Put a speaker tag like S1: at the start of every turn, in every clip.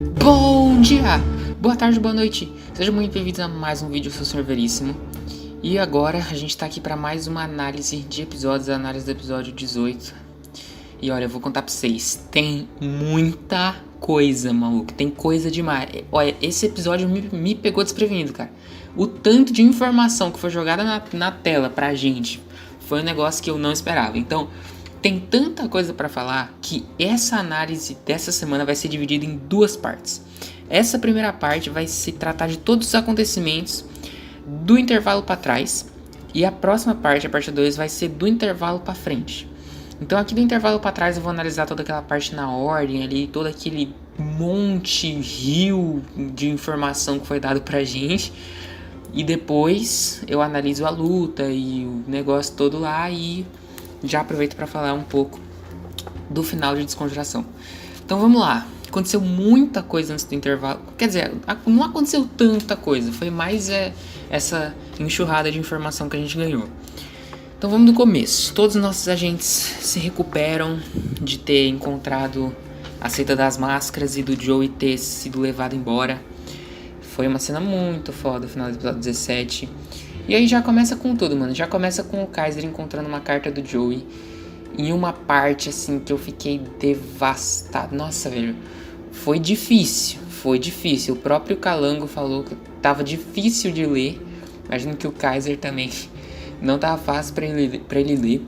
S1: Bom dia, boa tarde, boa noite. Sejam muito bem-vindos a mais um vídeo, eu sou o Sr. Veríssimo. E agora a gente tá aqui para mais uma análise de episódios, a análise do episódio 18. E olha, eu vou contar pra vocês, tem muita coisa, maluco, tem coisa demais. Olha, esse episódio me pegou desprevenido, cara. O tanto de informação que foi jogada na tela pra gente foi um negócio que eu não esperava. Então, tem tanta coisa pra falar que essa análise dessa semana vai ser dividida em duas partes. Essa primeira parte vai se tratar de todos os acontecimentos do intervalo pra trás. E a próxima parte, a parte 2, vai ser do intervalo pra frente. Então aqui do intervalo pra trás eu vou analisar toda aquela parte na ordem ali, todo aquele rio de informação que foi dado pra gente. E depois eu analiso a luta e o negócio todo lá e já aproveito para falar um pouco do final de Desconjuração. Então vamos lá. Aconteceu muita coisa antes do intervalo. Quer dizer, não aconteceu tanta coisa. Foi mais essa enxurrada de informação que a gente ganhou. Então vamos do começo. Todos os nossos agentes se recuperam de ter encontrado a seita das máscaras e do Joey ter sido levado embora. Foi uma cena muito foda, no final do episódio 17. E aí já começa com tudo, mano. Já começa com o Kaiser encontrando uma carta do Joey. Em uma parte, assim, que eu fiquei devastado. Nossa, velho. Foi difícil. O próprio Calango falou que tava difícil de ler. Imagino que o Kaiser também não tava fácil pra ele ler.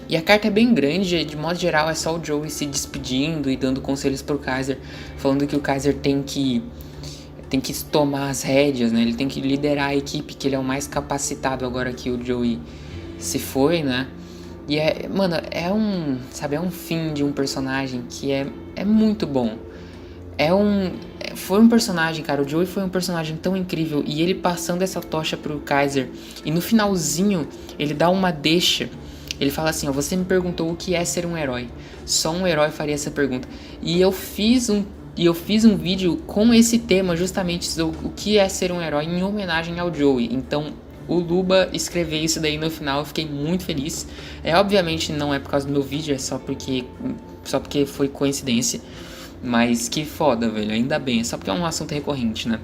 S1: E a carta é bem grande, de modo geral é só o Joey se despedindo e dando conselhos pro Kaiser, falando que o Kaiser tem que tomar as rédeas, né? Ele tem que liderar a equipe, que ele é o mais capacitado agora que o Joey se foi, né? E é um fim de um personagem que é muito bom. Foi um personagem, cara, o Joey foi um personagem tão incrível e ele passando essa tocha pro Kaiser e no finalzinho ele dá uma deixa. Ele fala assim, ó, você me perguntou o que é ser um herói. Só um herói faria essa pergunta. E eu fiz um vídeo com esse tema justamente o que é ser um herói em homenagem ao Joey. Então o Luba escreveu isso daí no final, eu fiquei muito feliz. Obviamente não é por causa do meu vídeo, é só porque foi coincidência. Mas que foda, velho, ainda bem, é só porque é um assunto recorrente, né?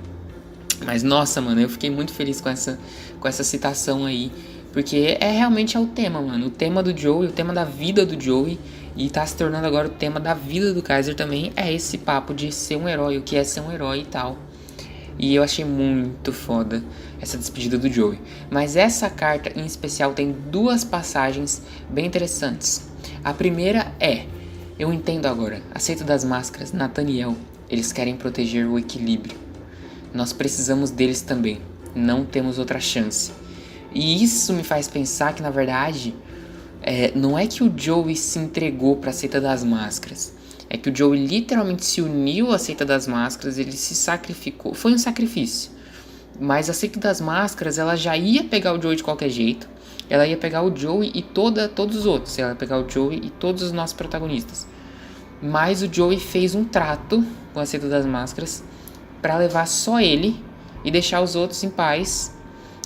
S1: Mas nossa, mano, eu fiquei muito feliz com essa citação aí. Porque realmente é o tema, mano. O tema do Joey, o tema da vida do Joey. E tá se tornando agora o tema da vida do Kaiser também. É esse papo de ser um herói, o que é ser um herói e tal. E eu achei muito foda essa despedida do Joey. Mas essa carta em especial tem duas passagens bem interessantes. A primeira é... Eu entendo agora. A seita das máscaras, Nathaniel. Eles querem proteger o equilíbrio. Nós precisamos deles também. Não temos outra chance. E isso me faz pensar que, na verdade, não é que o Joey se entregou para a seita das máscaras. É que o Joey literalmente se uniu à seita das máscaras, ele se sacrificou. Foi um sacrifício. Mas a seita das máscaras, ela já ia pegar o Joey de qualquer jeito. Ela ia pegar o Joey e todos os outros. Ela ia pegar o Joey e todos os nossos protagonistas. Mas o Joey fez um trato com a seita das máscaras para levar só ele e deixar os outros em paz.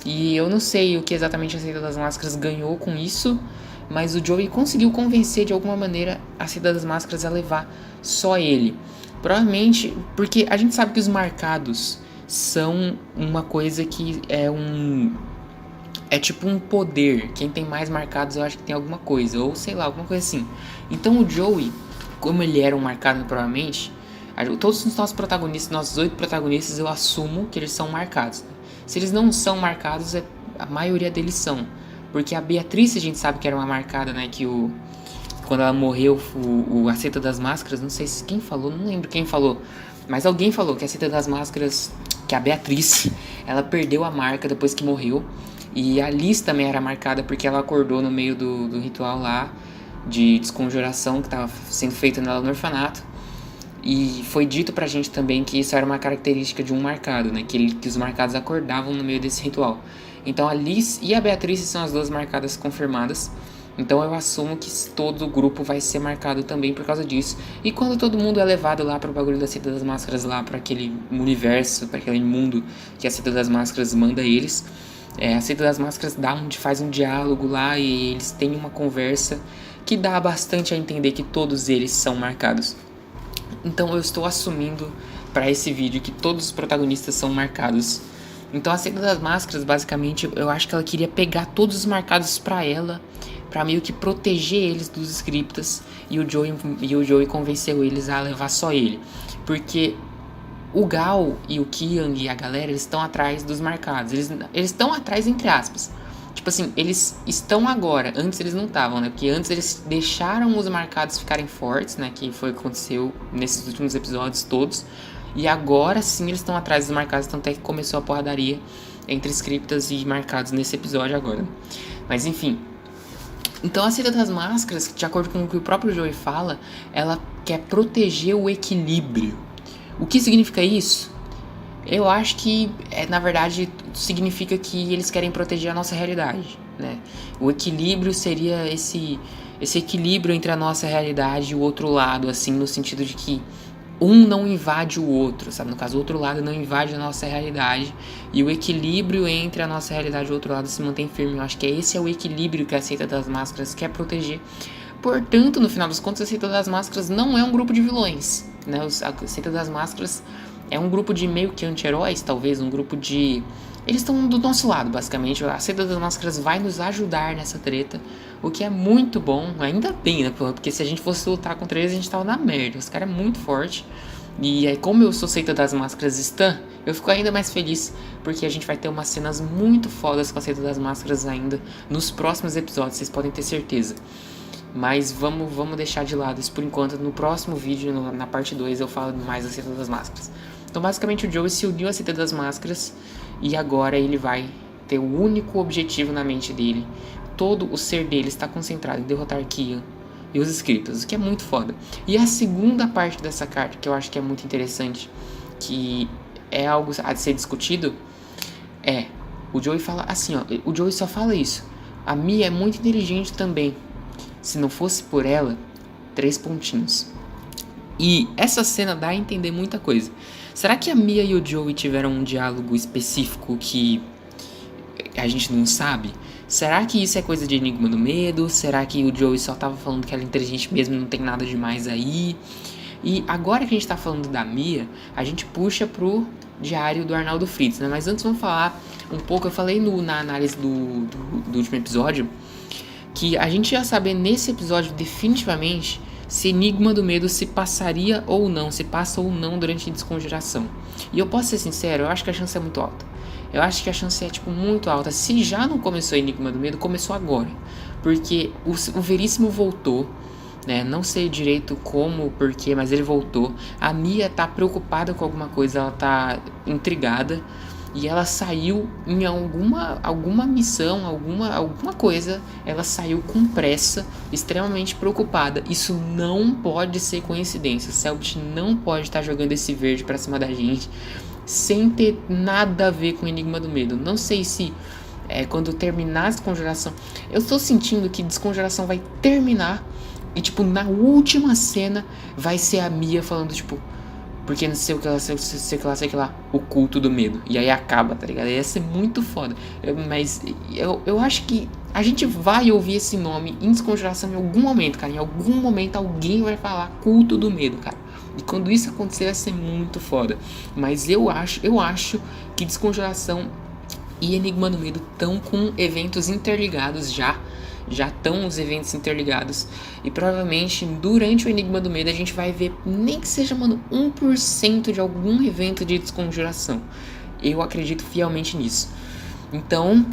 S1: E eu não sei o que exatamente a seita das máscaras ganhou com isso, mas o Joey conseguiu convencer de alguma maneira a seita das máscaras a levar só ele. Provavelmente porque a gente sabe que os marcados são uma coisa que é tipo um poder. Quem tem mais marcados eu acho que tem alguma coisa, ou sei lá, alguma coisa assim. Então o Joey, como ele era um marcado provavelmente, todos os nossos protagonistas, nossos 8 protagonistas, eu assumo que eles são marcados, né? Se eles não são marcados, a maioria deles são. Porque a Beatriz a gente sabe que era uma marcada, né? Que quando ela morreu, a seita das máscaras, não sei se quem falou, não lembro quem falou. Mas alguém falou que a seita das máscaras, que a Beatriz, ela perdeu a marca depois que morreu. E a Liz também era marcada porque ela acordou no meio do ritual lá de desconjuração que estava sendo feito nela no orfanato. E foi dito pra gente também que isso era uma característica de um marcado, né? Que os marcados acordavam no meio desse ritual. Então a Liz e a Beatriz são as duas marcadas confirmadas. Então eu assumo que todo o grupo vai ser marcado também por causa disso. E quando todo mundo é levado lá pro bagulho da Seita das Máscaras, lá pra aquele universo, pra aquele mundo que a Seita das Máscaras manda eles, a Seita das Máscaras faz um diálogo lá e eles têm uma conversa que dá bastante a entender que todos eles são marcados. Então eu estou assumindo pra esse vídeo que todos os protagonistas são marcados. Então a Seita das Máscaras, basicamente, eu acho que ela queria pegar todos os marcados pra ela, pra meio que proteger eles dos scriptas, e o Joey convenceu eles a levar só ele. Porque o Gal e o Kiang e a galera, eles estão atrás dos marcados. Eles estão atrás, entre aspas. Tipo assim, eles estão agora. Antes eles não estavam, né? Porque antes eles deixaram os marcados ficarem fortes, né? Que foi o que aconteceu nesses últimos episódios todos. E agora sim eles estão atrás dos marcados. Tanto é que começou a porradaria entre scriptas e marcados nesse episódio agora. Mas enfim. Então a Seita das Máscaras, de acordo com o que o próprio Joey fala, ela quer proteger o equilíbrio. O que significa isso? Eu acho que, na verdade, significa que eles querem proteger a nossa realidade, né? O equilíbrio seria esse equilíbrio entre a nossa realidade e o outro lado, assim, no sentido de que um não invade o outro, sabe? No caso, o outro lado não invade a nossa realidade e o equilíbrio entre a nossa realidade e o outro lado se mantém firme. Eu acho que esse é o equilíbrio que a Seita das Máscaras quer proteger. Portanto, no final das contas, a Seita das Máscaras não é um grupo de vilões, né? A Seita das Máscaras é um grupo de meio que anti-heróis, talvez, um grupo de... Eles estão do nosso lado, basicamente. A Seita das Máscaras vai nos ajudar nessa treta, o que é muito bom, ainda bem, né? Porque se a gente fosse lutar contra eles, a gente tava na merda. Os caras é muito forte. E aí, como eu sou Seita das Máscaras Stan, eu fico ainda mais feliz, porque a gente vai ter umas cenas muito fodas com a Seita das Máscaras ainda nos próximos episódios, vocês podem ter certeza. Mas vamos deixar de lado isso por enquanto. No próximo vídeo, na parte 2, eu falo mais da Seita das Máscaras. Então basicamente o Joey se uniu à Seita das Máscaras e agora ele vai ter o único objetivo na mente dele. Todo o ser dele está concentrado em derrotar Kian e os scriptas, o que é muito foda. E a segunda parte dessa carta, que eu acho que é muito interessante, que é algo a de ser discutido, o Joey fala assim, ó, o Joey só fala isso: a Mia é muito inteligente também. Se não fosse por ela, 3 pontinhos. E essa cena dá a entender muita coisa. Será que a Mia e o Joey tiveram um diálogo específico que a gente não sabe? Será que isso é coisa de Enigma do Medo? Será que o Joey só tava falando que ela é inteligente mesmo e não tem nada demais aí? E agora que a gente tá falando da Mia, a gente puxa pro diário do Arnaldo Fritz, né? Mas antes vamos falar um pouco, eu falei na análise do último episódio, que a gente ia saber nesse episódio definitivamente se Enigma do Medo se passaria ou não, se passa ou não durante a desconjuração. E eu posso ser sincero, eu acho que a chance é muito alta. Eu acho que a chance é, muito alta. Se já não começou Enigma do Medo, começou agora. Porque o Veríssimo voltou, né? Não sei direito como, porquê, mas ele voltou. A Mia tá preocupada com alguma coisa, ela tá intrigada. E ela saiu em alguma missão, alguma coisa. Ela saiu com pressa, extremamente preocupada. Isso não pode ser coincidência. O Cellbit não pode estar jogando esse verde pra cima da gente sem ter nada a ver com o Enigma do Medo. Não sei se quando terminar a desconjuração... Eu tô sentindo que a desconjuração vai terminar e, na última cena vai ser a Mia falando, porque não sei o que lá, sei que lá, o culto do medo. E aí acaba, tá ligado? Ia ser muito foda. Mas eu acho que a gente vai ouvir esse nome em desconjuração em algum momento, cara. Em algum momento alguém vai falar culto do medo, cara. E quando isso acontecer vai ser muito foda. Mas eu acho que desconjuração e Enigma do Medo estão com eventos interligados já estão os eventos interligados. E provavelmente durante o Enigma do Medo a gente vai ver, nem que seja, 1% de algum evento de desconjuração. Eu acredito fielmente nisso. Então,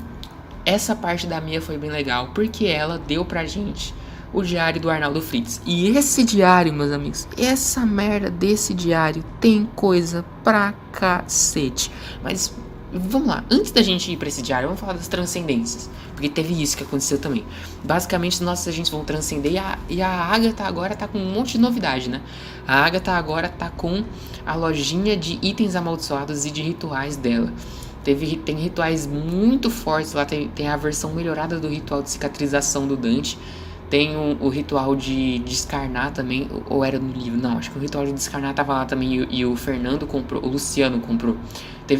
S1: essa parte da Mia foi bem legal, porque ela deu pra gente o diário do Arnaldo Fritz. E esse diário, meus amigos, essa merda desse diário tem coisa pra cacete. Mas... vamos lá, antes da gente ir pra esse diário, vamos falar das transcendências, porque teve isso que aconteceu também. Basicamente, os nossos agentes vão transcender e a Agatha agora tá com um monte de novidade, né? A Agatha agora tá com a lojinha de itens amaldiçoados e de rituais dela. Tem rituais muito fortes lá, tem a versão melhorada do ritual de cicatrização do Dante. Tem o ritual de descarnar também, ou era no livro? Não, acho que o ritual de descarnar tava lá também e o Fernando comprou, o Luciano comprou. Tem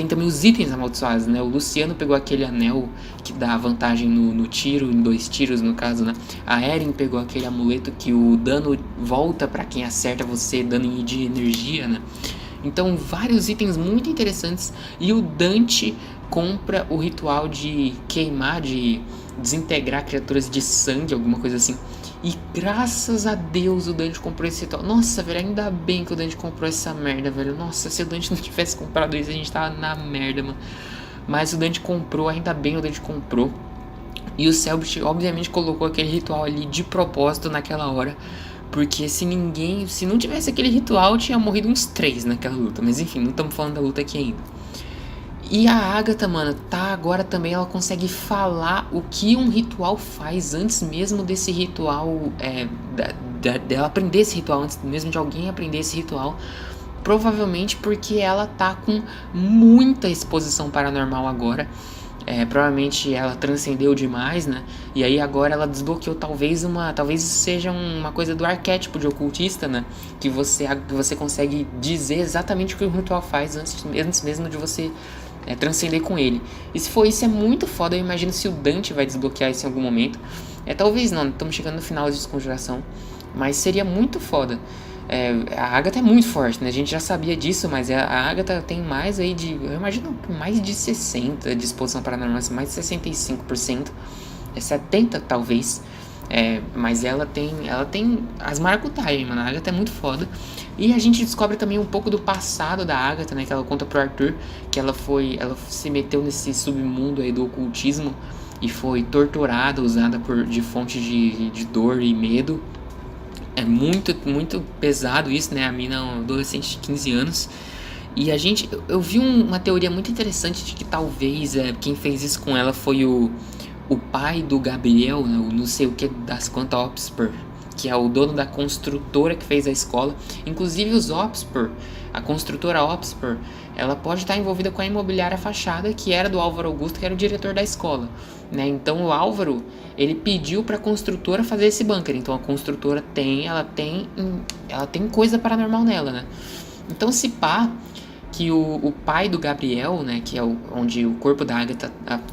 S1: também os itens amaldiçoados, né? O Luciano pegou aquele anel que dá vantagem no tiro, em 2 tiros no caso, né? A Erin pegou aquele amuleto que o dano volta pra quem acerta você, dano de energia, né? Então vários itens muito interessantes. E o Dante compra o ritual de queimar, de desintegrar criaturas de sangue, alguma coisa assim. E graças a Deus o Dante comprou esse ritual. Nossa, velho, ainda bem que o Dante comprou essa merda, velho. Nossa, se o Dante não tivesse comprado isso, a gente tava na merda, mano. Mas o Dante comprou, ainda bem o Dante comprou. E o Selbit, obviamente, colocou aquele ritual ali de propósito naquela hora. Porque se não tivesse aquele ritual, tinha morrido uns 3 naquela luta. Mas enfim, não estamos falando da luta aqui ainda. E a Agatha, mano, tá agora também, ela consegue falar o que um ritual faz antes mesmo desse ritual, dela aprender esse ritual, antes mesmo de alguém aprender esse ritual. Provavelmente porque ela tá com muita exposição paranormal agora. Provavelmente ela transcendeu demais, né? E aí agora ela desbloqueou talvez seja uma coisa do arquétipo de ocultista, né? Que você consegue dizer exatamente o que o ritual faz antes mesmo de você transcender com ele. E se for isso, é muito foda. Eu imagino se o Dante vai desbloquear isso em algum momento. Talvez não, estamos chegando no final de Desconjuração. Mas seria muito foda. A Agatha é muito forte, né? A gente já sabia disso, mas a Agatha tem mais aí eu imagino mais de 60% de exposição paranormal, mais de 65%, 70% talvez. Mas ela tem as maracutaias, mano. A Agatha é muito foda. E a gente descobre também um pouco do passado da Agatha, né? Que ela conta pro Arthur que ela se meteu nesse submundo aí do ocultismo e foi torturada, usada de fonte de dor e medo. É muito, muito pesado isso, né? A mina é uma adolescente de 15 anos. E eu vi uma teoria muito interessante de que talvez quem fez isso com ela foi o pai do Gabriel, né? O não sei o que das quantas Opspur, que é o dono da construtora que fez a escola. Inclusive os Opspur, a construtora Opspur, ela pode estar envolvida com a imobiliária Fachada, que era do Álvaro Augusto, que era o diretor da escola, né? Então o Álvaro, ele pediu para a construtora fazer esse bunker. Então a construtora tem coisa paranormal nela, né? Então se pá que o pai do Gabriel, né, que é onde o corpo da Agatha,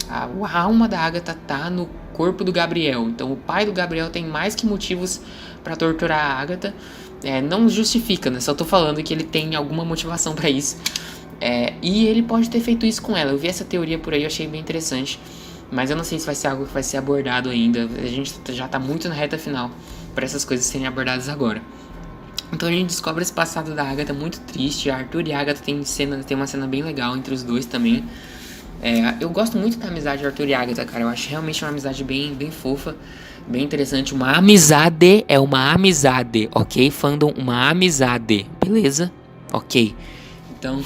S1: a alma da Agatha tá no corpo do Gabriel. Então o pai do Gabriel tem mais que motivos para torturar a Agatha. Não justifica, né? Só tô falando que ele tem alguma motivação para isso. E ele pode ter feito isso com ela. Eu vi essa teoria por aí, eu achei bem interessante. Mas eu não sei se vai ser algo que vai ser abordado ainda. A gente já tá muito na reta final para essas coisas serem abordadas agora. Então a gente descobre esse passado da Agatha muito triste. Arthur e Agatha tem uma cena bem legal entre os dois também. Eu gosto muito da amizade de Arthur e Agatha, cara. Eu acho realmente uma amizade bem, bem fofa, bem interessante. Uma amizade, ok? Fandom, uma amizade, beleza? Ok. Então,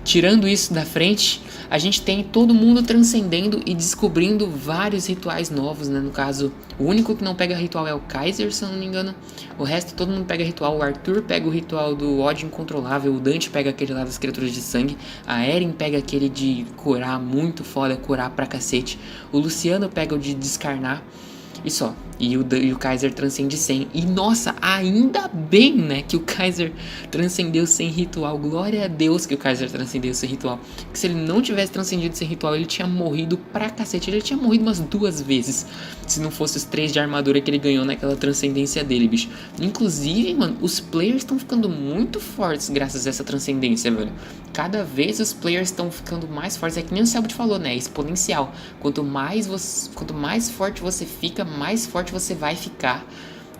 S1: tirando isso da frente, a gente tem todo mundo transcendendo e descobrindo vários rituais novos, né? No caso, o único que não pega ritual é o Kaiser, se eu não me engano. O resto, todo mundo pega ritual. O Arthur pega o ritual do ódio incontrolável. O Dante pega aquele lá das criaturas de sangue. A Erin pega aquele de curar muito foda, curar pra cacete. O Luciano pega o de descarnar. E só. E o Kaiser transcende sem. E nossa, ainda bem, né, que o Kaiser transcendeu sem ritual. Glória a Deus que o Kaiser transcendeu sem ritual. Porque se ele não tivesse transcendido sem ritual, ele tinha morrido pra cacete. Ele tinha morrido umas 2 vezes. Se não fosse os 3 de armadura que ele ganhou naquela transcendência dele, bicho. Inclusive, mano, os players estão ficando muito fortes graças a essa transcendência, velho. Cada vez os players estão ficando mais fortes. É que nem o Selbit falou, né? É exponencial. Quanto mais forte você fica, mais forte você vai ficar.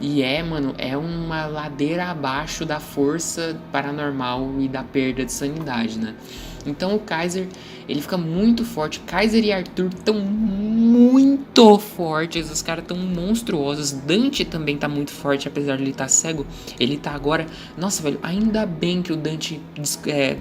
S1: E mano, é uma ladeira abaixo da força paranormal e da perda de sanidade, né? Então o Kaiser, ele fica muito forte. Kaiser e Arthur estão muito fortes. Os caras estão monstruosos. Dante também tá muito forte, apesar de ele estar cego. Ele tá agora... Nossa, velho, ainda bem que o Dante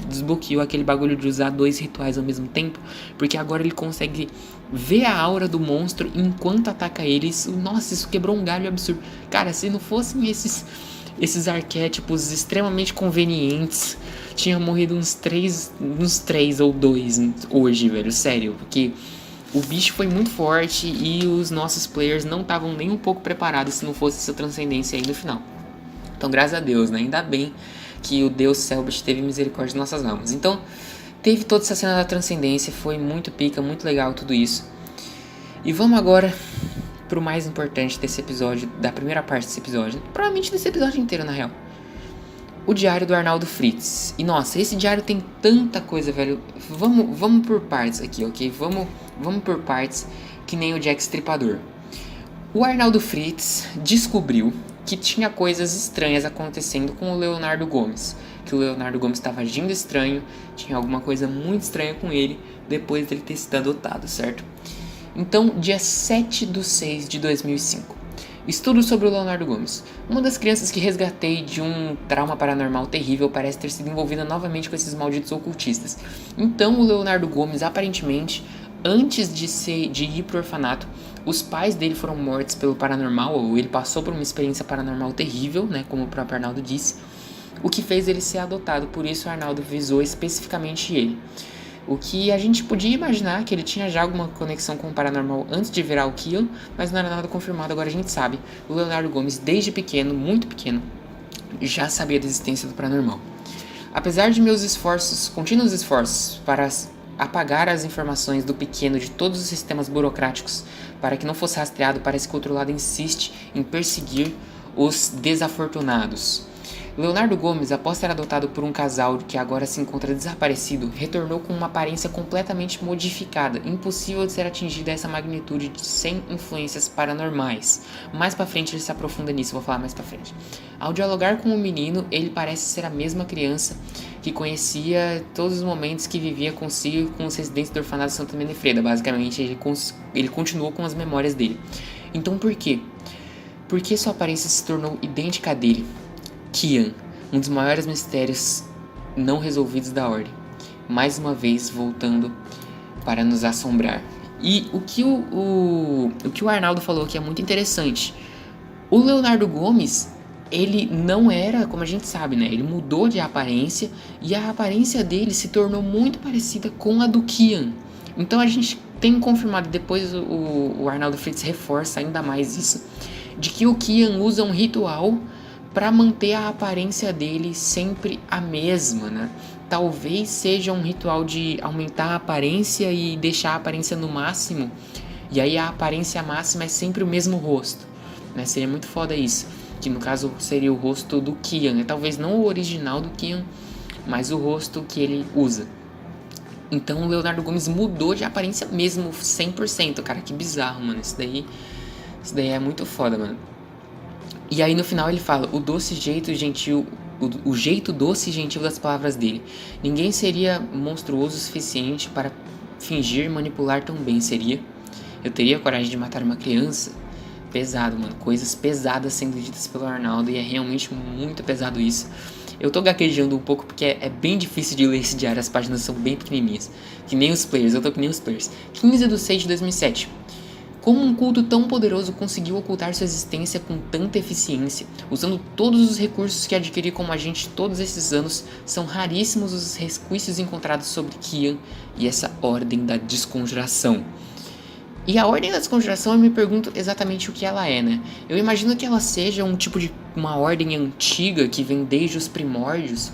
S1: desbloqueou aquele bagulho de usar 2 rituais ao mesmo tempo. Porque agora ele consegue ver a aura do monstro enquanto ataca ele. Nossa, isso quebrou um galho absurdo. Cara, se não fossem esses arquétipos extremamente convenientes, tinha morrido uns 3 ou 2 hoje, velho, sério, porque o bicho foi muito forte e os nossos players não estavam nem um pouco preparados se não fosse essa transcendência aí no final. Então, graças a Deus, né, ainda bem que o Deus Selbit teve misericórdia de nossas almas. Então, teve toda essa cena da transcendência, foi muito pica, muito legal tudo isso. E vamos agora pro mais importante desse episódio, da primeira parte desse episódio, provavelmente desse episódio inteiro, na real. O diário do Arnaldo Fritz. E nossa, esse diário tem tanta coisa, velho. Vamos por partes aqui, ok? Vamos por partes, que nem o Jack Stripador. O Arnaldo Fritz descobriu que tinha coisas estranhas acontecendo com o Leonardo Gomes. Que o Leonardo Gomes estava agindo estranho, tinha alguma coisa muito estranha com ele depois dele ter sido adotado, certo? Então, dia 7/6/2005. Estudo sobre o Leonardo Gomes. Uma das crianças que resgatei de um trauma paranormal terrível parece ter sido envolvida novamente com esses malditos ocultistas. Então, o Leonardo Gomes, aparentemente, antes de ir pro orfanato, os pais dele foram mortos pelo paranormal, ou ele passou por uma experiência paranormal terrível, né, como o próprio Arnaldo disse, o que fez ele ser adotado. Por isso, o Arnaldo visou especificamente ele. O que a gente podia imaginar que ele tinha já alguma conexão com o paranormal antes de virar o Kian, mas não era nada confirmado, agora a gente sabe. O Leonardo Gomes, desde pequeno, muito pequeno, já sabia da existência do paranormal. Apesar de meus contínuos esforços para apagar as informações do pequeno de todos os sistemas burocráticos para que não fosse rastreado, parece que o outro lado insiste em perseguir os desafortunados. Leonardo Gomes, após ser adotado por um casal que agora se encontra desaparecido, retornou com uma aparência completamente modificada, impossível de ser atingida a essa magnitude sem influências paranormais. Mais pra frente ele se aprofunda nisso, vou falar mais pra frente. Ao dialogar com o menino, ele parece ser a mesma criança que conhecia todos os momentos que vivia consigo com os residentes do orfanato Santa Menefreda. Basicamente, ele continuou com as memórias dele. Então por quê? Por que sua aparência se tornou idêntica à dele? Kian, um dos maiores mistérios não resolvidos da Ordem, mais uma vez voltando para nos assombrar. E o que o Arnaldo falou que é muito interessante. O Leonardo Gomes, ele não era, como a gente sabe, né? Ele mudou de aparência e a aparência dele se tornou muito parecida com a do Kian. Então a gente tem confirmado, depois o Arnaldo Fritz reforça ainda mais isso, de que o Kian usa um ritual para manter a aparência dele sempre a mesma, né? Talvez seja um ritual de aumentar a aparência e deixar a aparência no máximo, e aí a aparência máxima é sempre o mesmo rosto, né? Seria muito foda isso, que no caso seria o rosto do Kian, né? Talvez não o original do Kian, mas o rosto que ele usa. Então o Leonardo Gomes mudou de aparência mesmo, 100%, cara, que bizarro, mano, isso daí é muito foda, mano. E aí no final ele fala, o jeito doce e gentil das palavras dele. Ninguém seria monstruoso o suficiente para fingir manipular tão bem, seria? Eu teria coragem de matar uma criança? Pesado, mano. Coisas pesadas sendo ditas pelo Arnaldo, e é realmente muito pesado isso. Eu tô gaguejando um pouco porque é bem difícil de ler esse diário, as páginas são bem pequenininhas. Que nem os players, eu tô que nem os players. 15/6/2007. Como um culto tão poderoso conseguiu ocultar sua existência com tanta eficiência, usando todos os recursos que adquiri como agente todos esses anos, são raríssimos os resquícios encontrados sobre Kian e essa Ordem da Desconjuração. E a Ordem da Desconjuração, eu me pergunto exatamente o que ela é, né? Eu imagino que ela seja um tipo de uma ordem antiga que vem desde os primórdios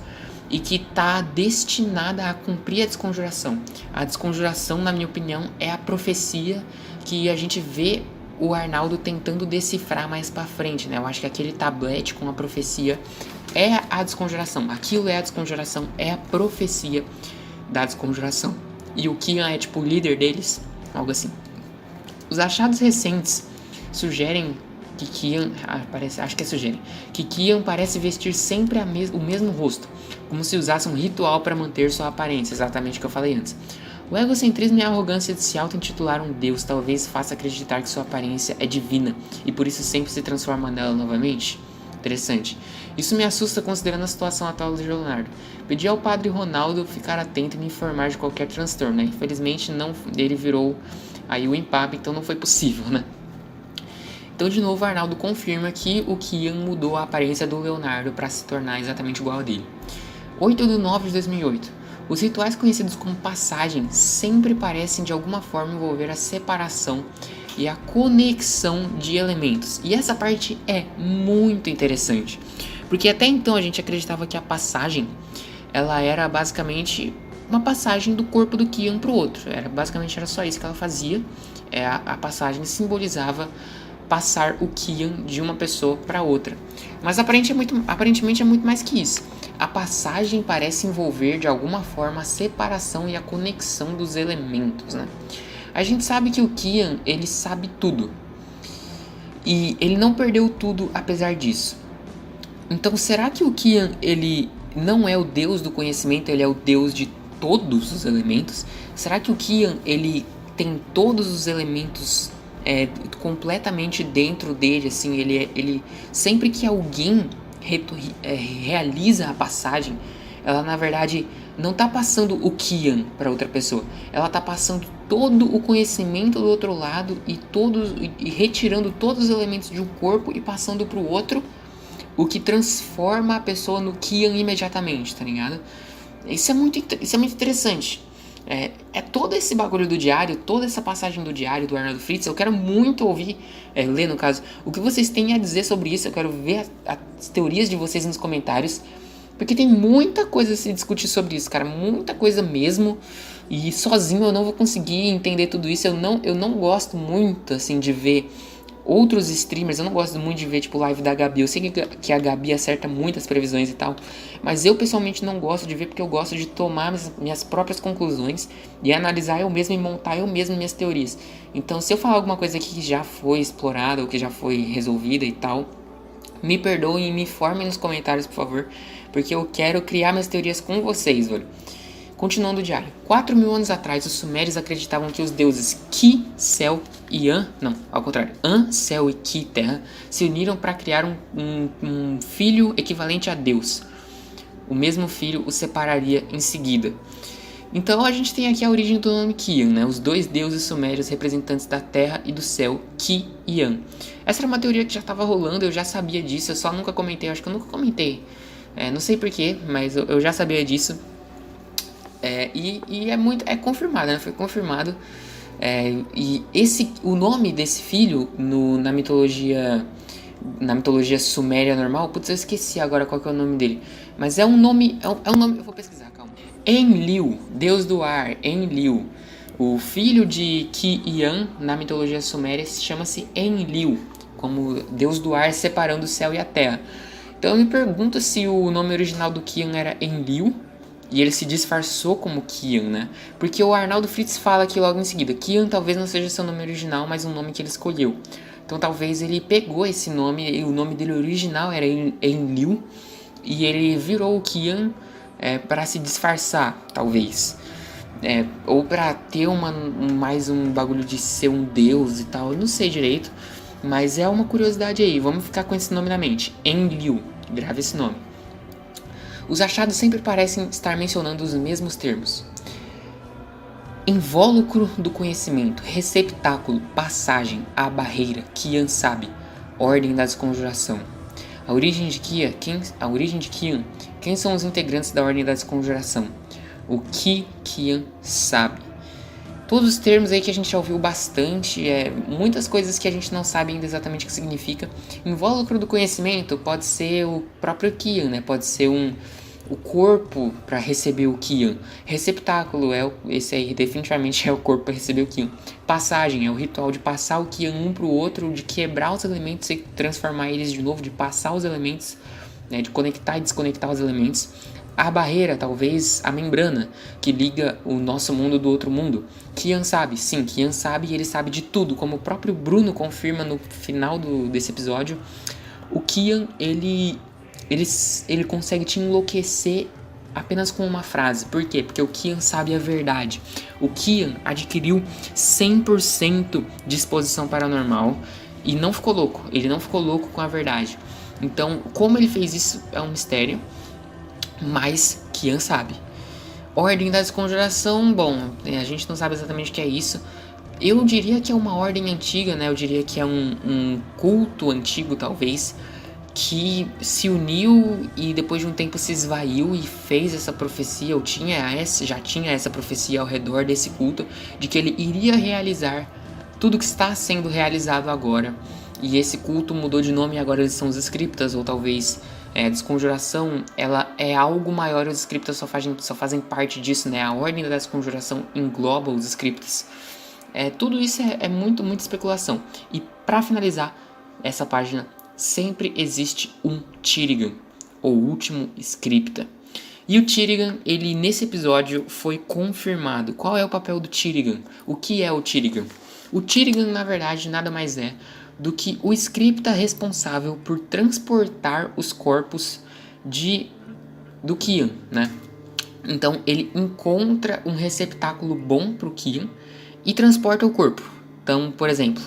S1: e que está destinada a cumprir a desconjuração. A desconjuração, na minha opinião, é a profecia que a gente vê o Arnaldo tentando decifrar mais pra frente, né? Eu acho que aquele tablete com a profecia é a desconjuração. Aquilo é a desconjuração, é a profecia da desconjuração. E o Kian é tipo o líder deles, algo assim. Os achados recentes sugerem que Kian... que Kian parece vestir sempre o mesmo rosto, como se usasse um ritual para manter sua aparência, exatamente o que eu falei antes. O egocentrismo e a arrogância de se auto-intitular um deus talvez faça acreditar que sua aparência é divina e por isso sempre se transforma nela novamente. Interessante. Isso me assusta considerando a situação atual do Leonardo. Pedi ao padre Ronaldo ficar atento e me informar de qualquer transtorno, né? Infelizmente não, ele virou aí o Impap, então não foi possível, né? Então de novo o Arnaldo confirma que o Kian mudou a aparência do Leonardo para se tornar exatamente igual a dele. 8/9/2008. Os rituais conhecidos como passagem sempre parecem de alguma forma envolver a separação e a conexão de elementos. E essa parte é muito interessante, porque até então a gente acreditava que a passagem ela era basicamente uma passagem do corpo do Kian para o outro. Basicamente era só isso que ela fazia. A passagem simbolizava passar o Kian de uma pessoa para outra. Mas aparentemente é muito mais que isso. A passagem parece envolver de alguma forma a separação e a conexão dos elementos, né? A gente sabe que o Kian, ele sabe tudo. E ele não perdeu tudo apesar disso. Então, será que o Kian, ele não é o deus do conhecimento, ele é o deus de todos os elementos? Será que o Kian, ele tem todos os elementos completamente dentro dele, assim, ele sempre que alguém realiza a passagem, ela na verdade não está passando o Kian para outra pessoa, ela está passando todo o conhecimento do outro lado e retirando todos os elementos de um corpo e passando para o outro, o que transforma a pessoa no Kian imediatamente, tá ligado? Isso é muito interessante. Todo esse bagulho do diário, toda essa passagem do diário do Arnaldo Fritz, eu quero muito ouvir, ler no caso, o que vocês têm a dizer sobre isso. Eu quero ver as teorias de vocês nos comentários, porque tem muita coisa a se discutir sobre isso, cara, muita coisa mesmo, e sozinho eu não vou conseguir entender tudo isso. Eu não gosto muito, assim, de ver outros streamers, eu não gosto muito de ver, tipo, live da Gabi. Eu sei que a Gabi acerta muitas previsões e tal, mas eu pessoalmente não gosto de ver, porque eu gosto de tomar minhas próprias conclusões e analisar eu mesmo e montar eu mesmo minhas teorias. Então, se eu falar alguma coisa aqui que já foi explorada ou que já foi resolvida e tal, me perdoem e me informem nos comentários, por favor, porque eu quero criar minhas teorias com vocês, velho. Continuando o diário. 4.000 anos atrás, os sumérios acreditavam que os deuses Ki, céu e An, não, ao contrário, An, céu e Ki, terra, se uniram para criar um filho equivalente a Deus. O mesmo filho o separaria em seguida. Então a gente tem aqui a origem do nome Kian, né? Os dois deuses sumérios representantes da terra e do céu, Ki e An. Essa era uma teoria que já estava rolando, eu já sabia disso, eu só nunca comentei, acho que eu nunca comentei. Não sei porquê, mas eu já sabia disso. É confirmado, né? Foi confirmado. E o nome desse filho na mitologia suméria normal, putz, eu esqueci agora qual que é o nome dele. Mas é um nome, eu vou pesquisar, calma. Enlil, deus do ar, Enlil. O filho de Ki e An na mitologia suméria chama-se Enlil, como deus do ar separando o céu e a terra. Então eu me pergunto se o nome original do Kian era Enlil e ele se disfarçou como Kian, né? Porque o Arnaldo Fritz fala aqui logo em seguida, Kian talvez não seja seu nome original, mas um nome que ele escolheu. Então talvez ele pegou esse nome, e o nome dele original era Enlil, e ele virou o Kian para se disfarçar, talvez. Ou para ter mais um bagulho de ser um deus e tal, eu não sei direito. Mas é uma curiosidade aí, vamos ficar com esse nome na mente. Enlil, grave esse nome. Os achados sempre parecem estar mencionando os mesmos termos. Invólucro do conhecimento, receptáculo, passagem, a barreira, Kian sabe, ordem da desconjuração. A origem de Kian, quem são os integrantes da ordem da desconjuração? O Kian sabe. Todos os termos aí que a gente já ouviu bastante, muitas coisas que a gente não sabe ainda exatamente o que significa. Invólucro do conhecimento pode ser o próprio Kian, né? Pode ser o corpo para receber o Kian. Receptáculo esse aí definitivamente é o corpo para receber o Kian. Passagem é o ritual de passar o Kian um para o outro, de quebrar os elementos e transformar eles de novo, de passar os elementos, né? De conectar e desconectar os elementos. A barreira, talvez a membrana que liga o nosso mundo do outro mundo. Kian sabe, sim, Kian sabe e ele sabe de tudo, como o próprio Bruno confirma no final desse episódio. O Kian, ele consegue te enlouquecer apenas com uma frase. Por quê? Porque o Kian sabe a verdade. O Kian adquiriu 100% de exposição paranormal e não ficou louco. Ele não ficou louco com a verdade. Então, como ele fez isso é um mistério, mas Kian sabe. Ordem da desconjuração, bom, a gente não sabe exatamente o que é isso. Eu diria que é uma ordem antiga, né? Eu diria que é um culto antigo, talvez, que se uniu e depois de um tempo se esvaiu e fez essa profecia, ou já tinha essa profecia ao redor desse culto, de que ele iria realizar tudo que está sendo realizado agora. E esse culto mudou de nome e agora eles são os Scriptas, ou talvez a desconjuração, ela é algo maior, os Scriptas só fazem parte disso, né? A ordem da desconjuração engloba os Scriptas. Tudo isso é muito, muita especulação. E para finalizar essa página, sempre existe um Tirigan, o último scripta. E o Tirigan, ele nesse episódio foi confirmado. Qual é o papel do Tirigan? O que é o Tirigan? O Tirigan, na verdade, nada mais é do que o scripta responsável por transportar os corpos do Kian, né? Então ele encontra um receptáculo bom pro Kian e transporta o corpo. Então, por exemplo,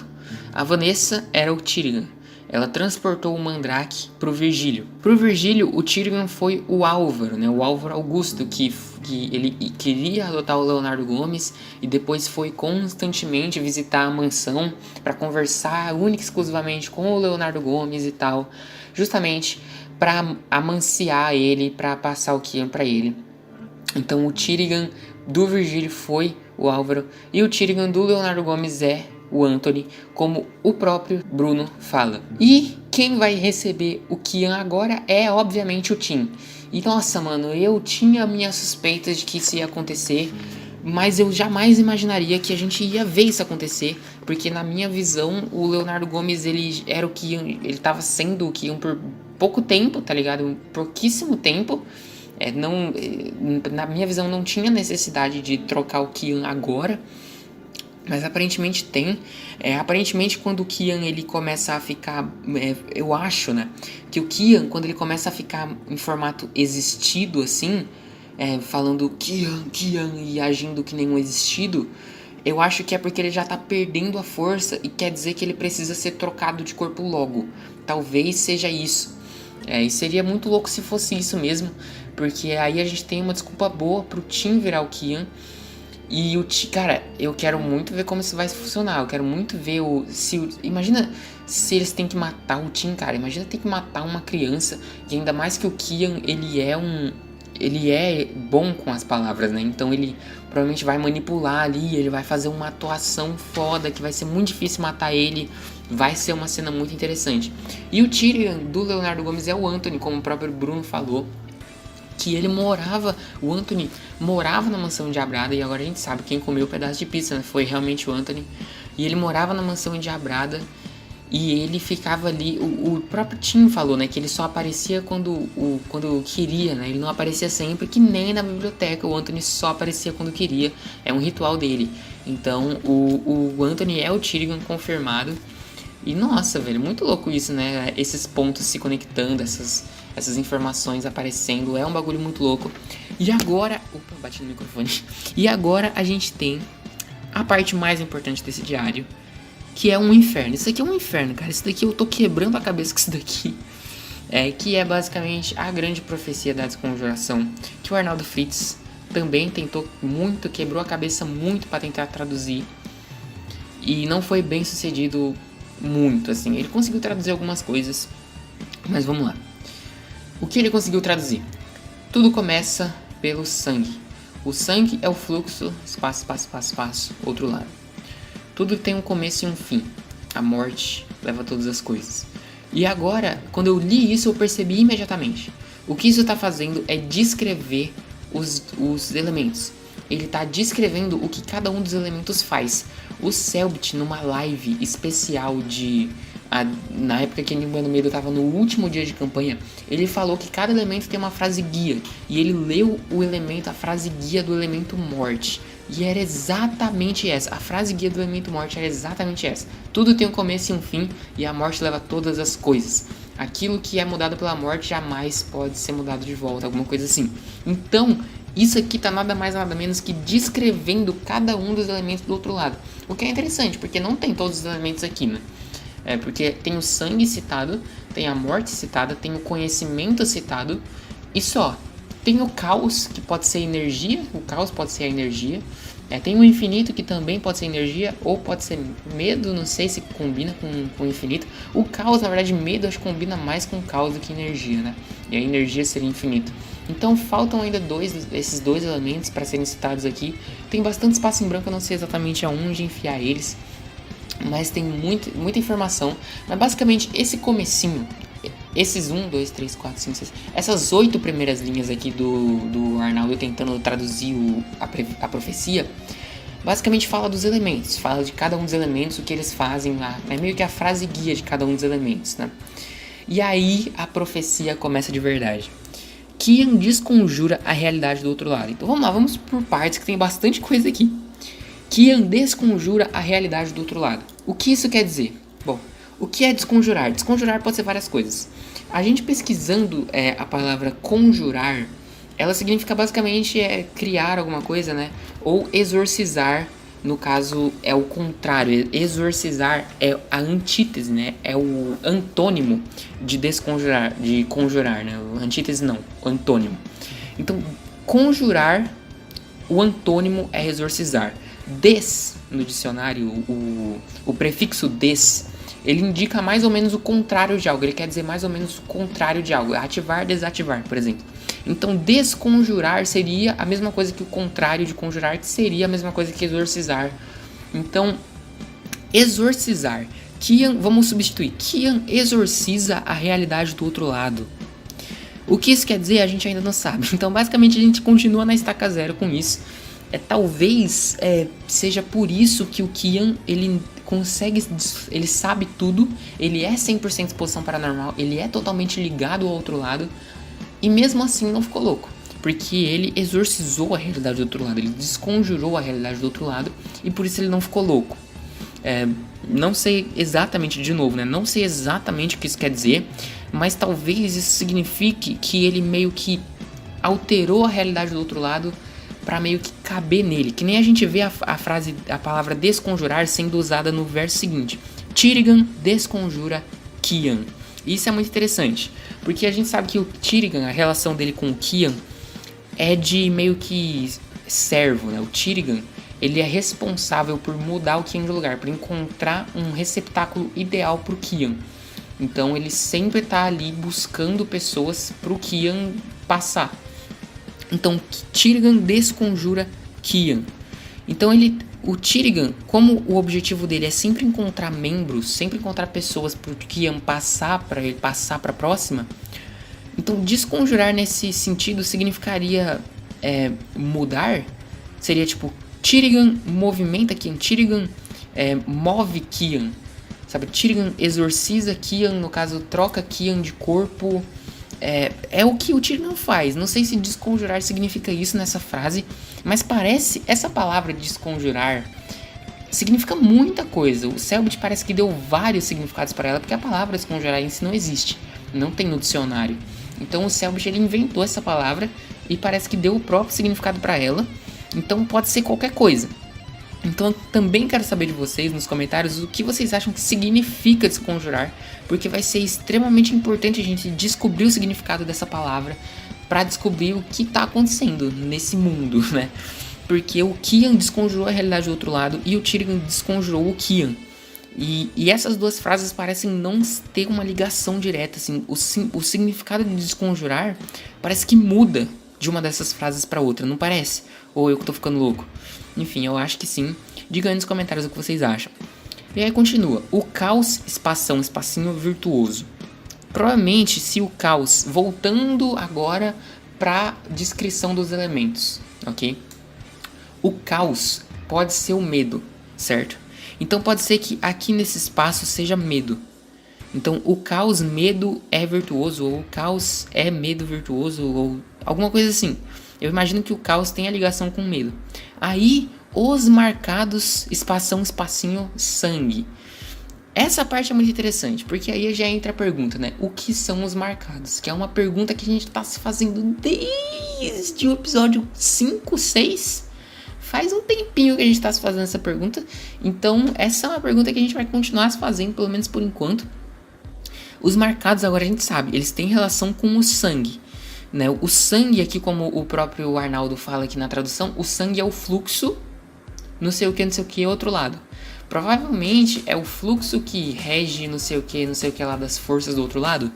S1: a Vanessa era o Tirigan. Ela transportou o Mandrake pro Virgílio. Pro Virgílio, o Tirigan foi o Álvaro, né? O Álvaro Augusto, que ele queria adotar o Leonardo Gomes e depois foi constantemente visitar a mansão para conversar única e exclusivamente com o Leonardo Gomes e tal, justamente para amanciar ele, para passar o Kian para ele. Então o Tirigan do Virgílio foi o Álvaro e o Tirigan do Leonardo Gomes é o Anthony, como o próprio Bruno fala. E quem vai receber o Kian agora é obviamente o Tim. E nossa, mano, eu tinha minhas suspeitas de que isso ia acontecer, mas eu jamais imaginaria que a gente ia ver isso acontecer, porque na minha visão o Leonardo Gomes ele era o Kian, ele tava sendo o Kian por pouco tempo, tá ligado? Pouquíssimo tempo. Na minha visão não tinha necessidade de trocar o Kian agora, mas aparentemente tem. Aparentemente quando o Kian ele começa a ficar, eu acho, né, que o Kian quando ele começa a ficar em formato existido assim, falando Kian e agindo que nem um existido, eu acho que é porque ele já tá perdendo a força e quer dizer que ele precisa ser trocado de corpo logo. Talvez seja isso. E seria muito louco se fosse isso mesmo, porque aí a gente tem uma desculpa boa pro Tim virar o Kian. E cara, eu quero muito ver como isso vai funcionar. Eu quero muito ver imagina se eles têm que matar o Tim, cara. Imagina ter que matar uma criança. E ainda mais que o Kian, ele é bom com as palavras, né? Então ele provavelmente vai manipular ali, ele vai fazer uma atuação foda, que vai ser muito difícil matar ele. Vai ser uma cena muito interessante. E o Tyrion do Leonardo Gomes é o Anthony, como o próprio Bruno falou, que o Anthony morava na mansão endiabrada, e agora a gente sabe quem comeu o pedaço de pizza, né? Foi realmente o Anthony. E ele morava na mansão endiabrada e ele ficava ali, o próprio Tim falou, né, que ele só aparecia quando queria, né? Ele não aparecia sempre, que nem na biblioteca, o Anthony só aparecia quando queria, é um ritual dele. Então o Anthony é o Tyrion confirmado. E nossa, velho, muito louco isso, né? Esses pontos se conectando, essas informações aparecendo, é um bagulho muito louco. E agora, opa, bati no microfone. E agora a gente tem a parte mais importante desse diário, que é um inferno. Isso aqui é um inferno, cara. Isso daqui eu tô quebrando a cabeça com isso daqui. Que é basicamente a grande profecia da desconjuração, que o Arnaldo Fritz também tentou muito, quebrou a cabeça muito para tentar traduzir. E não foi bem sucedido muito, assim. Ele conseguiu traduzir algumas coisas, mas vamos lá. O que ele conseguiu traduzir? Tudo começa pelo sangue. O sangue é o fluxo, espaço, outro lado. Tudo tem um começo e um fim. A morte leva todas as coisas. E agora, quando eu li isso, eu percebi imediatamente. O que isso está fazendo é descrever os elementos. Ele está descrevendo o que cada um dos elementos faz. O Selbit, numa live especial na época que o Mano Medo estava no último dia de campanha, ele falou que cada elemento tem uma frase guia. E ele leu a frase guia do elemento morte. E era exatamente essa. A frase guia do elemento morte era exatamente essa. Tudo tem um começo e um fim, e a morte leva todas as coisas. Aquilo que é mudado pela morte jamais pode ser mudado de volta, alguma coisa assim. Então, isso aqui tá nada mais nada menos que descrevendo cada um dos elementos do outro lado. O que é interessante, porque não tem todos os elementos aqui, né? Porque tem o sangue citado, tem a morte citada, tem o conhecimento citado, e só. Tem o caos, que pode ser energia, o caos pode ser a energia. Tem o infinito, que também pode ser energia, ou pode ser medo, não sei se combina com o infinito. O caos, na verdade, medo, acho que combina mais com o caos do que energia, né? E a energia seria infinito. Então faltam ainda esses dois elementos para serem citados aqui. Tem bastante espaço em branco, eu não sei exatamente aonde enfiar eles, mas tem muita informação. Mas basicamente esse comecinho, esses 1, 2, 3, 4, 5, 6, essas 8 primeiras linhas aqui do Arnaldo tentando traduzir a profecia, basicamente fala dos elementos, fala de cada um dos elementos, o que eles fazem lá. É meio que a frase guia de cada um dos elementos, né? E aí a profecia começa de verdade. Kian desconjura a realidade do outro lado. Então vamos lá, vamos por partes que tem bastante coisa aqui. Kian desconjura a realidade do outro lado. O que isso quer dizer? Bom, o que é desconjurar? Desconjurar pode ser várias coisas. A gente pesquisando a palavra conjurar, ela significa basicamente criar alguma coisa, né? Ou exorcizar, no caso é o contrário. Exorcizar é a antítese, né? É o antônimo de desconjurar, de conjurar, né? O antítese não, o antônimo. Então, conjurar, o antônimo é exorcizar. Des, no dicionário, o prefixo des, ele indica mais ou menos o contrário de algo. Ele quer dizer mais ou menos o contrário de algo. Ativar, desativar, por exemplo. Então, desconjurar seria a mesma coisa que o contrário de conjurar, que seria a mesma coisa que exorcizar. Então, exorcizar. Kian, vamos substituir. Kian exorciza a realidade do outro lado. O que isso quer dizer, a gente ainda não sabe. Então, basicamente, a gente continua na estaca zero com isso. Talvez seja por isso que o Kian, ele consegue, ele sabe tudo, ele é 100% exposição paranormal, ele é totalmente ligado ao outro lado, e mesmo assim não ficou louco, porque ele exorcizou a realidade do outro lado, ele desconjurou a realidade do outro lado, e por isso ele não ficou louco. Não sei exatamente, de novo, né? Não sei exatamente o que isso quer dizer, mas talvez isso signifique que ele meio que alterou a realidade do outro lado para meio que caber nele, que nem a gente vê a frase, a palavra desconjurar sendo usada no verso seguinte. Tirigan desconjura Kian. Isso é muito interessante, porque a gente sabe que o Tirigan, a relação dele com o Kian é de meio que servo, né? O Tirigan, ele é responsável por mudar o Kian de lugar, por encontrar um receptáculo ideal pro Kian. Então ele sempre tá ali buscando pessoas pro Kian passar. Então, Tirigan desconjura Kian. Então, o Tirigan, como o objetivo dele é sempre encontrar membros, sempre encontrar pessoas para o Kian passar, para ele passar para a próxima, então desconjurar nesse sentido significaria mudar. Seria tipo, Tirigan movimenta Kian, Tirigan move Kian, sabe? Tirigan exorciza Kian, no caso, troca Kian de corpo. É o que o Tirigan faz. Não sei se desconjurar significa isso nessa frase, mas parece, essa palavra desconjurar significa muita coisa. O Selbit parece que deu vários significados para ela, porque a palavra desconjurar em si não existe, não tem no dicionário. Então o Selbit, ele inventou essa palavra e parece que deu o próprio significado para ela. Então pode ser qualquer coisa. Então eu também quero saber de vocês nos comentários o que vocês acham que significa desconjurar, porque vai ser extremamente importante a gente descobrir o significado dessa palavra para descobrir o que está acontecendo nesse mundo, né? Porque o Kian desconjurou a realidade do outro lado e o Tirigan desconjurou o Kian. E essas duas frases parecem não ter uma ligação direta, assim. O significado de desconjurar parece que muda de uma dessas frases para outra, não parece? Ou eu que tô ficando louco? Enfim, eu acho que sim. Diga aí nos comentários o que vocês acham. E aí continua. O caos, espacinho virtuoso. Provavelmente, se o caos, voltando agora pra descrição dos elementos, ok? O caos pode ser o medo, certo? Então pode ser que aqui nesse espaço seja medo. Então o caos, medo é virtuoso, ou o caos é medo virtuoso, ou alguma coisa assim. Eu imagino que o caos tem a ligação com medo. Aí, os marcados, espacinho, sangue. Essa parte é muito interessante, porque aí já entra a pergunta, né? O que são os marcados? Que é uma pergunta que a gente tá se fazendo desde o episódio 5, 6. Faz um tempinho que a gente tá se fazendo essa pergunta. Então, essa é uma pergunta que a gente vai continuar se fazendo, pelo menos por enquanto. Os marcados, agora a gente sabe, eles têm relação com o sangue. Né? O sangue aqui, como o próprio Arnaldo fala aqui na tradução, o sangue é o fluxo, não sei o que, outro lado. Provavelmente é o fluxo que rege não sei o que lá das forças do outro lado.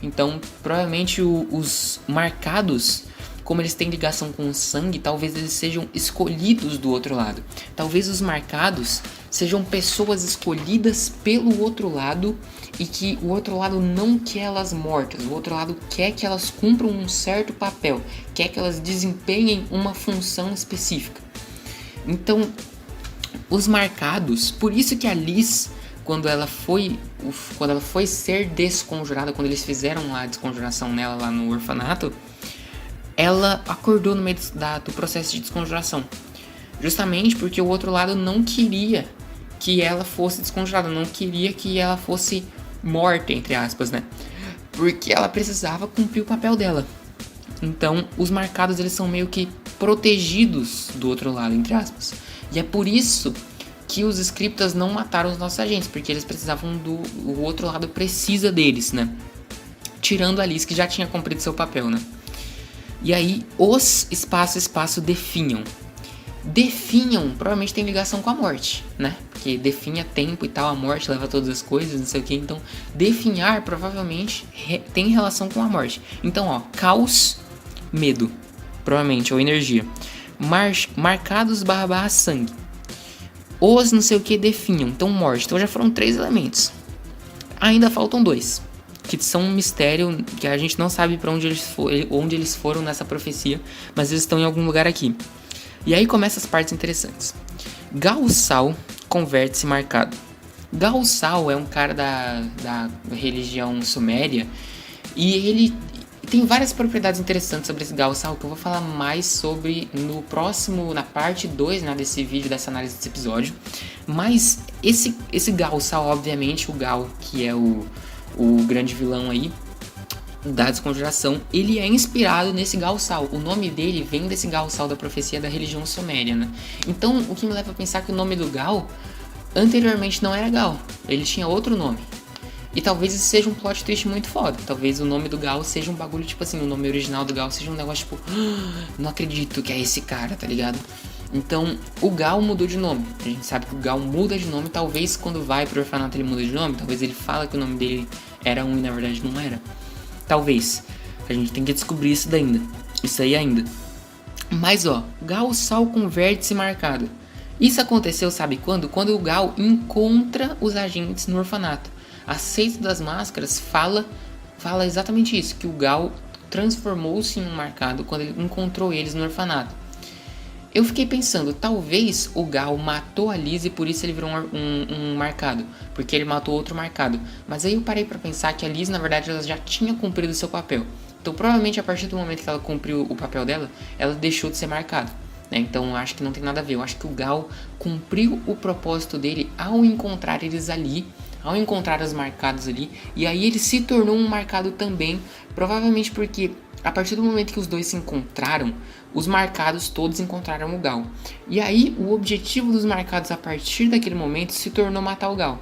S1: Então, provavelmente os marcados, como eles têm ligação com o sangue, talvez eles sejam escolhidos do outro lado. Talvez os marcados sejam pessoas escolhidas pelo outro lado e que o outro lado não quer elas mortas. O outro lado quer que elas cumpram um certo papel, quer que elas desempenhem uma função específica. Então, Os marcados, por isso que a Liz, quando ela foi ser desconjurada, quando eles fizeram a desconjuração nela lá no orfanato, ela acordou no meio do processo de desconjuração. Justamente porque o outro lado não queria que ela fosse desconjurada, não queria que ela fosse morta, entre aspas, né? Porque ela precisava cumprir o papel dela. Então, os marcados, eles são meio que protegidos do outro lado, entre aspas. E é por isso que os scriptas não mataram os nossos agentes, porque eles precisavam o outro lado precisa deles, né? Tirando a Liz, que já tinha cumprido seu papel, né? E aí, os espaço definham. Definham provavelmente tem ligação com a morte, né? Porque definha tempo e tal, a morte leva todas as coisas, não sei o que. Então, definhar provavelmente tem relação com a morte. Então, ó, caos, medo, provavelmente, ou energia. Marcados / sangue. Os não sei o que definham, então morte. Então já foram 3 elementos. Ainda faltam 2, que são um mistério, que a gente não sabe para onde eles foram nessa profecia, mas eles estão em algum lugar aqui. E aí começam as partes interessantes. Gaussal converte-se marcado. Gaussal é um cara da religião suméria, e ele tem várias propriedades interessantes sobre esse Gaussal, que eu vou falar mais sobre na parte 2, né, desse vídeo, dessa análise desse episódio. Mas esse Gaussal, obviamente, o Gal, que é o grande vilão aí da desconjuração, ele é inspirado nesse Gaussal. O nome dele vem desse Gaussal da profecia da religião suméria, né? Então, o que me leva a pensar que o nome do Gal anteriormente não era Gal, ele tinha outro nome. E talvez isso seja um plot twist muito foda. Talvez o nome do Gal seja um bagulho, tipo assim, o nome original do Gal seja um negócio tipo, não acredito que é esse cara, tá ligado? Então, o Gal mudou de nome. A gente sabe que o Gal muda de nome. Talvez quando vai pro orfanato ele muda de nome. Talvez ele fala que o nome dele era um e na verdade não era. Talvez. A gente tem que descobrir isso aí ainda. Mas ó, Gaussal converte-se marcado. Isso aconteceu, sabe quando? Quando o Gal encontra os agentes no orfanato. A Seita das Máscaras fala exatamente isso, que o Gal transformou-se em um marcado quando ele encontrou eles no orfanato. Eu fiquei pensando, talvez o Gal matou a Liz e por isso ele virou um marcado, porque ele matou outro marcado. Mas aí eu parei pra pensar que a Liz, na verdade, ela já tinha cumprido o seu papel. Então provavelmente a partir do momento que ela cumpriu o papel dela, ela deixou de ser marcada, né? Então eu acho que não tem nada a ver. Eu acho que o Gal cumpriu o propósito dele ao encontrar eles ali, ao encontrar os marcados ali, e aí ele se tornou um marcado também, provavelmente porque a partir do momento que os dois se encontraram, os marcados todos encontraram o Gal. E aí o objetivo dos marcados a partir daquele momento se tornou matar o Gal.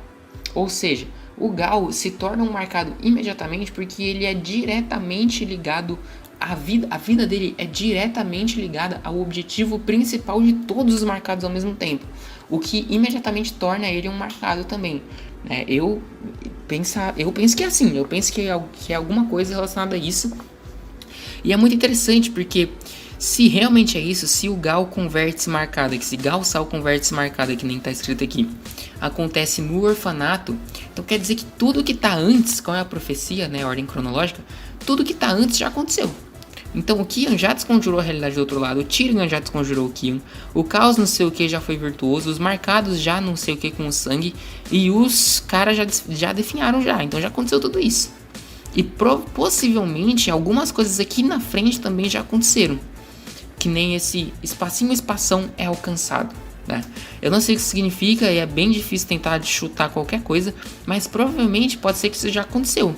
S1: Ou seja, o Gal se torna um marcado imediatamente porque ele é diretamente ligado à vida. A vida dele é diretamente ligada ao objetivo principal de todos os marcados ao mesmo tempo. O que imediatamente torna ele um marcado também. Eu penso que é assim. Eu penso que é alguma coisa relacionada a isso. E é muito interessante porque se realmente é isso, se o Gal converte-se marcada, que se Gaussal converte-se marcada, que nem tá escrito aqui, acontece no orfanato, então quer dizer que tudo que tá antes, qual é a profecia, né, a ordem cronológica, tudo que tá antes já aconteceu. Então o Kian já desconjurou a realidade do outro lado, o Tyrion já desconjurou o Kian, o Caos não sei o que já foi virtuoso, os marcados já não sei o que com o sangue, e os caras já definharam já, então já aconteceu tudo isso. E possivelmente algumas coisas aqui na frente também já aconteceram. Que nem esse espação é alcançado, né? Eu não sei o que isso significa e é bem difícil tentar chutar qualquer coisa, mas provavelmente pode ser que isso já aconteceu.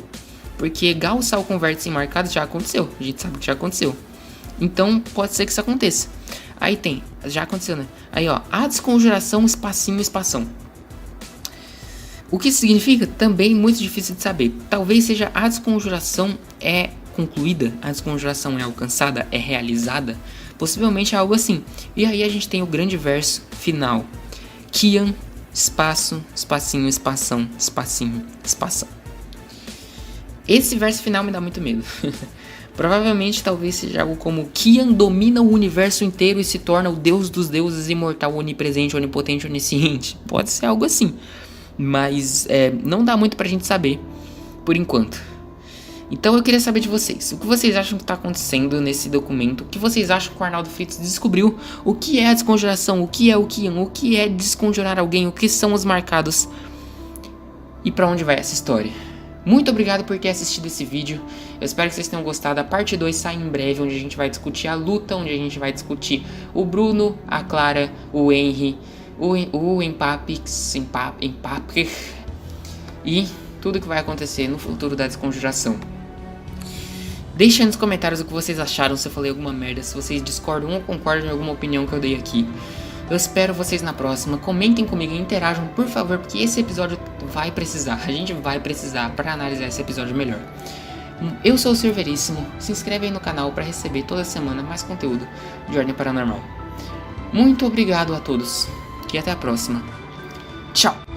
S1: Porque Gaussal converte-se em marcado já aconteceu, a gente sabe que já aconteceu. Então pode ser que isso aconteça. Aí tem, já aconteceu, né? Aí ó, a desconjuração espação. O que isso significa? Também muito difícil de saber. Talvez seja a desconjuração é concluída, a desconjuração é alcançada, é realizada. Possivelmente é algo assim. E aí a gente tem o grande verso final. Kian, espaço, espacinho, espação. Esse verso final me dá muito medo. Provavelmente talvez seja algo como Kian domina o universo inteiro e se torna o deus dos deuses, imortal, onipresente, onipotente, onisciente. Pode ser algo assim. Mas não dá muito pra gente saber por enquanto. Então eu queria saber de vocês, o que vocês acham que está acontecendo nesse documento, o que vocês acham que o Arnaldo Fritz descobriu, o que é a desconjuração, o que é o Kian, o que é desconjurar alguém, o que são os marcados e para onde vai essa história. Muito obrigado por ter assistido esse vídeo, eu espero que vocês tenham gostado. A parte 2 sai em breve, onde a gente vai discutir a luta, onde a gente vai discutir o Bruno, a Clara, o Henry, o Empapix e tudo que vai acontecer no futuro da desconjuração. Deixem nos comentários o que vocês acharam, se eu falei alguma merda, se vocês discordam ou concordam em alguma opinião que eu dei aqui. Eu espero vocês na próxima, comentem comigo e interajam, por favor, porque esse episódio vai precisar, a gente vai precisar para analisar esse episódio melhor. Eu sou o Silveríssimo, se inscreve aí no canal para receber toda semana mais conteúdo de Ordem Paranormal. Muito obrigado a todos e até a próxima. Tchau!